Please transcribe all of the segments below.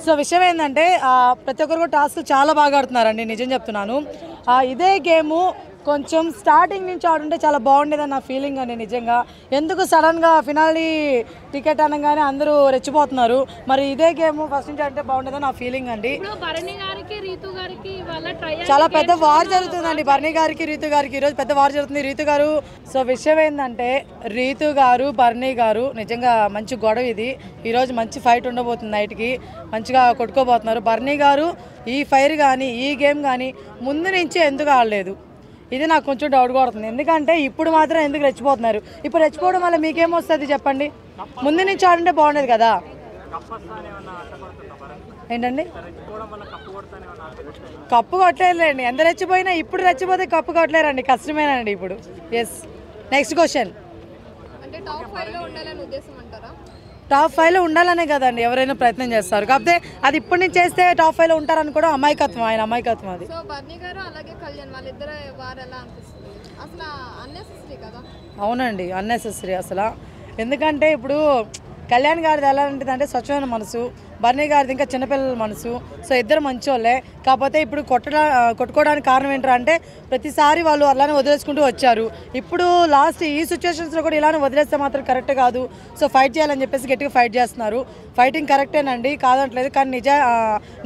So విషయం ఏంటంటే ప్రతి ఒక్కరు కూడా టాస్క్ చాలా బాగా ఆడుతున్నారండి, నిజం చెప్తున్నాను. ఇదే గేము కొంచెం స్టార్టింగ్ నుంచి ఆడుంటే చాలా బాగుండేదని నా ఫీలింగ్ అండి నిజంగా. ఎందుకు సడన్గా ఫినాలి టికెట్ అనగానే అందరూ రెచ్చిపోతున్నారు. మరి ఇదే గేమ్ ఫస్ట్ నుంచి అంటే బాగుండేదని నా ఫీలింగ్ అండి. చాలా పెద్ద వార్ జరుగుతుందండి బర్నీ గారికి రీతు గారికి, ఈరోజు పెద్ద వార్ జరుగుతుంది రీతు గారు. సో విషయం ఏంటంటే రీతు గారు బర్నీ గారు నిజంగా మంచి గొడవ ఇది. ఈరోజు మంచి ఫైట్ ఉండబోతుంది, నైట్కి మంచిగా కొట్టుకోబోతున్నారు. బర్నీ గారు ఈ ఫైర్ కానీ ఈ గేమ్ కానీ ముందు నుంచి ఎందుకు ఆడలేదు, ఇది నాకు కొంచెం డౌట్ కొడుతుంది. ఎందుకంటే ఇప్పుడు మాత్రం ఎందుకు రెచ్చిపోతున్నారు? ఇప్పుడు రెచ్చిపోవడం వల్ల మీకేమొస్తుంది చెప్పండి? ముందు నుంచి ఆడుంటే బాగుండేది కదా. ఏంటండి కప్పు కొట్టలేరులేండి, ఎంత రెచ్చిపోయినా ఇప్పుడు రెచ్చిపోతే కప్పు కొట్టలేరండి, కష్టమేనండి ఇప్పుడు. Yes, next question. టాప్ 5లో ఉండాలనే కదండి ఎవరైనా ప్రయత్నం చేస్తారు, కాకపోతే అది ఇప్పటి నుంచి చేస్తే టాప్ 5లో ఉంటారని కూడా అమాయకత్వం, ఆయన అమాయకత్వం అది. అవునండి, అన్నెసెసరీ అసలు. ఎందుకంటే ఇప్పుడు కళ్యాణ్ గారిది ఎలా ఉంటుంది స్వచ్ఛమైన మనసు, బర్నీ గారిది ఇంకా చిన్నపిల్లల మనసు. సో ఇద్దరు మంచోళ్ళే, కాకపోతే ఇప్పుడు కొట్టుకోవడానికి కారణం ఏంటంటే ప్రతిసారి వాళ్ళు అలానే వదిలేసుకుంటూ వచ్చారు. ఇప్పుడు లాస్ట్ ఈ సిచ్యువేషన్స్లో కూడా ఇలానే వదిలేస్తే మాత్రం కరెక్ట్ కాదు. సో ఫైట్ చేయాలని చెప్పేసి గట్టిగా ఫైట్ చేస్తున్నారు. ఫైటింగ్ కరెక్టేనండి, కాదంటలేదు, కానీ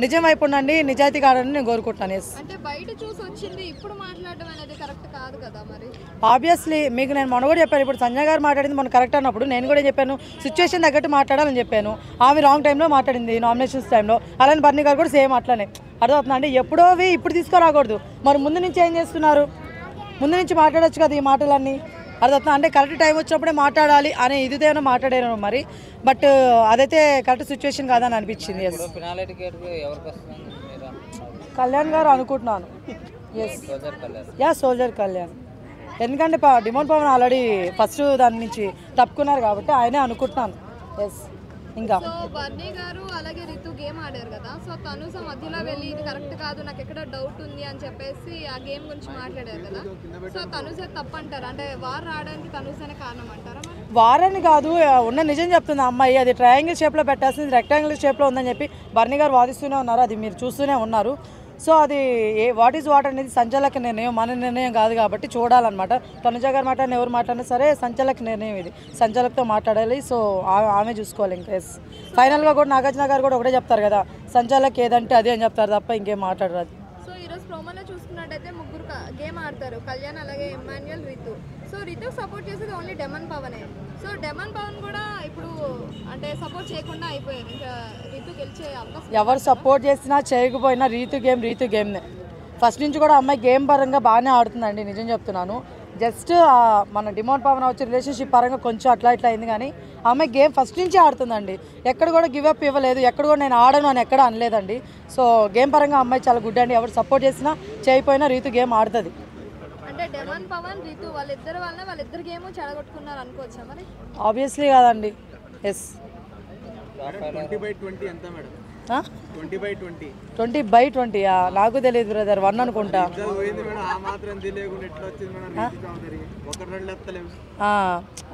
నిజం వైపు ఉండండి, నిజాయితీ కాదని నేను కోరుకుంటున్నాను. ఆబ్వియస్లీ మీకు నేను మొన్న కూడా చెప్పాను, ఇప్పుడు సంజయ్ గారు మాట్లాడింది మొన్న కరెక్ట్ అన్నప్పుడు నేను కూడా చెప్పాను సిచ్యువేషన్ తగ్గట్టు మాట్లాడాలని చెప్పాను. ఆమె రాంగ్ టైంలో మాట్లాడింది నామినేషన్స్ టైంలో, అలానే బర్నీ గారు కూడా సేమ్ అట్లానే. అర్థమవుతుందా అండి? ఎప్పుడోవి ఇప్పుడు తీసుకురాకూడదు. మరి ముందు నుంచి ఏం చేస్తున్నారు? ముందు నుంచి మాట్లాడచ్చు కదా ఈ మాటలన్నీ. అర్థమవుతుందా అంటే కరెక్ట్ టైం వచ్చినప్పుడే మాట్లాడాలి అనే ఇదిదేమో మాట్లాడాను మరి, బట్ అదైతే కరెక్ట్ సిచ్యువేషన్ కాదని అనిపించింది. కళ్యాణ్ గారు అనుకుంటున్నాను. సోల్జర్ కళ్యాణ్, ఎందుకంటే డిమోన్ పవన్ ఆల్రెడీ ఫస్ట్ దాని నుంచి తప్పుకున్నారు కాబట్టి ఆయనే అనుకుంటున్నాను. ఎస్, ఇంకా బర్నీ గారు అలాగే రితు గేమ్ ఆడారు కదా, సో తనుజ మధ్యలో వెళ్ళి ఇది కరెక్ట్ కాదు నాకు ఎక్కడ డౌట్ ఉంది అని చెప్పేసి ఆ గేమ్ గురించి మాట్లాడారు కదా. సో తనుజ తప్పు అంటారు, అంటే వార్ రావడానికి తనుజనే కారణం అంటారా? వారని కాదు, ఉన్న నిజం చెప్తుంది అమ్మాయి. అది ట్రయాంగిల్ షేప్లో పెట్టాల్సింది రెక్టాంగిల్ షేప్లో ఉందని చెప్పి బర్నీ గారు వాదిస్తూనే ఉన్నారు, అది మీరు చూస్తూనే ఉన్నారు. సో అది వాట్ ఈజ్ వాట్ అనేది సంచాలక నిర్ణయం, మన నిర్ణయం కాదు కాబట్టి చూడాలన్నమాట. తనుజ గారు మాట్లాడిన ఎవరు మాట్లాడినా సరే సంచాలక నిర్ణయం, ఇది సంచాలకుతో మాట్లాడాలి. సో ఆమె చూసుకోవాలి. ఇంకా ఎస్, ఫైనల్గా కూడా నాగార్జున గారు కూడా ఒకటే చెప్తారు కదా, సంచాలక్ ఏదంటే అదే అని చెప్తారు తప్ప ఇంకేం మాట్లాడరాదు. సో ఈరోజు ప్రోమోలో చూసుకున్నట్టయితే ముగ్గురు గేమ్ ఆడతారు, కళ్యాణ్ అలాగే ఎమాన్యుయల్ రితు. సో రితుకు సపోర్ట్ చేసేది ఓన్లీ డెమన్ పవనే. సో డెమన్ పవన్ కూడా ఇప్పుడు అంటే సపోర్ట్ చేయకుండా అయిపోయారు, ఇంకా రితు గెలిచే అవకాశం. ఎవరు సపోర్ట్ చేసినా చేయకపోయినా రీతు గేమ్నే. ఫస్ట్ నుంచి కూడా అమ్మాయి గేమ్ పరంగా బాగానే ఆడుతుందండి, నిజం చెప్తున్నాను. జస్ట్ మన డిమోన్ పవన్ వచ్చే రిలేషన్షిప్ పరంగా కొంచెం అట్లా ఇట్లా అయింది, కానీ అమ్మాయి గేమ్ ఫస్ట్ నుంచి ఆడుతుందండి. ఎక్కడ కూడా గివప్ ఇవ్వలేదు, ఎక్కడ కూడా నేను ఆడను అని ఎక్కడ అనలేదండి. సో గేమ్ పరంగా అమ్మాయి చాలా గుడ్ అండి. ఎవరు సపోర్ట్ చేసినా చేయకపోయినా రీతు గేమ్ ఆడుతుంది. అంటే డెమన్ పవన్ రితు వాళ్ళిద్దరు గేమ్ చెడగొట్టుకున్నారు అనుకోవచ్చా మరి? ఆబ్వియస్లీ కాదండి. ఎస్, 20/20 ఎంత మేడం? 20/20 నాకు తెలియదు బ్రదర్, 1 అనుకుంటా.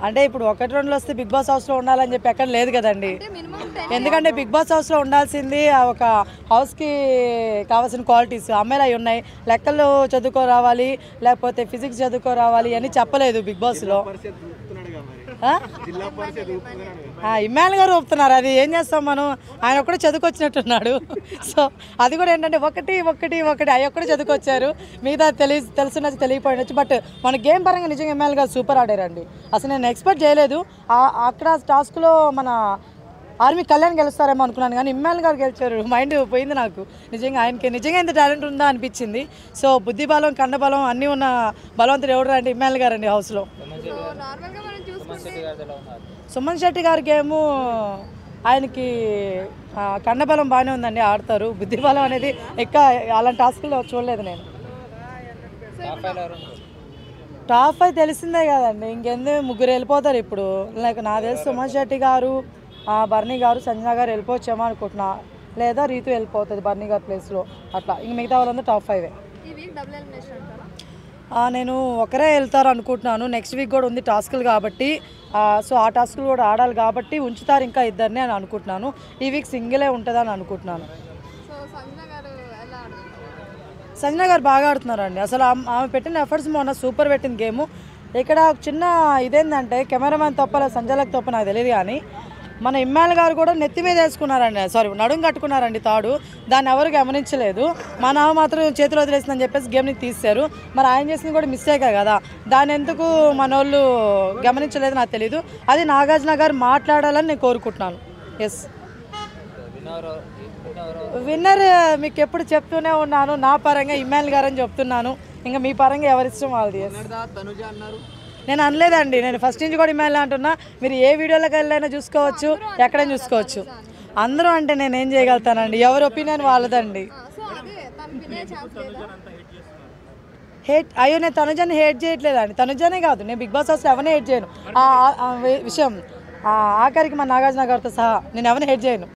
అంటే ఇప్పుడు 1-2 వస్తే బిగ్ బాస్ హౌస్లో ఉండాలని చెప్పి ఎక్కడ లేదు కదండి. ఎందుకంటే బిగ్ బాస్ హౌస్లో ఉండాల్సింది ఒక హౌస్కి కావాల్సిన క్వాలిటీస్ అమ్మాయిలు అవి ఉన్నాయి. లెక్కలు చదువుకో రావాలి, లేకపోతే ఫిజిక్స్ చదువుకో రావాలి అని చెప్పలేదు బిగ్ బాస్లో. ఇమ్మాన్ గారు ఒప్పుతున్నారు, అది ఏం చేస్తాం మనం, ఆయన ఒక్కడే చదువుకొచ్చినట్టున్నాడు. సో అది కూడా ఏంటంటే ఒకటి అవి ఒక్కడే చదువుకొచ్చారు, మిగతా తెలుసున్నది తెలియపోయినచ్చు. బట్ మన గేమ్ పరంగా నిజంగా ఇమ్మాన్ గారు సూపర్ ఆడారండి. అసలు నేను ఎక్స్పెక్ట్ చేయలేదు. అక్కడ టాస్క్లో మన ఆర్మీ కళ్యాణ్ గెలుస్తారేమో అనుకున్నాను, కానీ ఇమ్మాన్ గారు గెలిచారు. మైండ్ పోయింది నాకు, నిజంగా ఆయనకి నిజంగా ఎంత టాలెంట్ ఉందా అనిపించింది. సో బుద్ధి బలం కండబలం అన్నీ ఉన్న బలవంతుడు ఎవరు అంటే ఇమ్మాన్ గారు అండి హౌస్లో. సుమన్ శెట్టి గారి గేము ఆయనకి కండబలం బాగానే ఉందండి, ఆడతారు. బుద్ధి బలం అనేది ఎక్కువ అలాంటి టాస్క్లో చూడలేదు నేను. టాప్ 5 తెలిసిందే కదండి, ఇంకెందుకు ముగ్గురు వెళ్ళిపోతారు ఇప్పుడు. లైక్ నాకు తెలిసి సుమన్ శెట్టి గారు, బర్నీ గారు, సంజన గారు వెళ్ళిపోవచ్చేమో అనుకుంటున్నా, లేదా రీతు వెళ్ళిపోతుంది బర్నీ గారి ప్లేస్లో. అట్లా ఇంక మిగతా వాళ్ళందరూ టాప్ 5. నేను ఒకరే వెళ్తారు అనుకుంటున్నాను. నెక్స్ట్ వీక్ కూడా ఉంది టాస్క్లు కాబట్టి సో ఆ టాస్క్లు కూడా ఆడాలి కాబట్టి ఉంచుతారు ఇంకా ఇద్దరిని అని అనుకుంటున్నాను. ఈ వీక్ సింగిలే ఉంటుందని అనుకుంటున్నాను. సో సంజన గారు ఎలా ఆడుతున్నారు? సంజన గారు బాగా ఆడుతున్నారండి. అసలు ఆమె పెట్టిన ఎఫర్ట్స్ మొన్న సూపర్ పెట్టిన గేము. ఇక్కడ చిన్న ఇదేంటంటే కెమెరామ్యాన్ తప్ప సంజలకు తప్ప నాకు తెలియదు, కానీ మన ఇమ్మాయిల్ గారు కూడా నెత్తి మీద వేసుకున్నారండి, సారీ నడుము కట్టుకున్నారండి తాడు. దాన్ని ఎవరు గమనించలేదు. మన ఆమె మాత్రం చేతిలో వదిలేసిందని చెప్పేసి గేమ్ని తీశారు. మరి ఆయన చేసింది కూడా మిస్టేకే కదా, దాన్ని ఎందుకు మన వాళ్ళు గమనించలేదు నాకు తెలీదు. అది నాగార్జున గారు మాట్లాడాలని నేను కోరుకుంటున్నాను. ఎస్, విన్నర్ మీకు ఎప్పుడు చెప్తూనే ఉన్నాను, నా పరంగా ఇమ్మాయిల్ గారు అని చెప్తున్నాను. ఇంకా మీ పరంగా ఎవరిష్టం వాళ్ళది. నేను అనలేదండి, నేను ఫస్ట్ నుంచి కూడా ఇమ్మాయిల్ అంటున్నా. మీరు ఏ వీడియోలోకి వెళ్ళైనా చూసుకోవచ్చు, ఎక్కడైనా చూసుకోవచ్చు. అందరూ అంటే నేను ఏం చేయగలుగుతానండి, ఎవరి ఒపీనియన్ వాళ్ళదండి. సో అదే తను వినే ఛాన్స్ లేదా? అయ్యో నేను తనుజాని హేట్ చేయట్లేదండి, తనుజానే కాదు, నేను బిగ్ బాస్ హౌస్లో ఎవరిని హేట్ చేయను. విషయం ఆఖరికి మా నాగార్జున గారితో సహా నేను ఎవరిని హేట్ చేయను.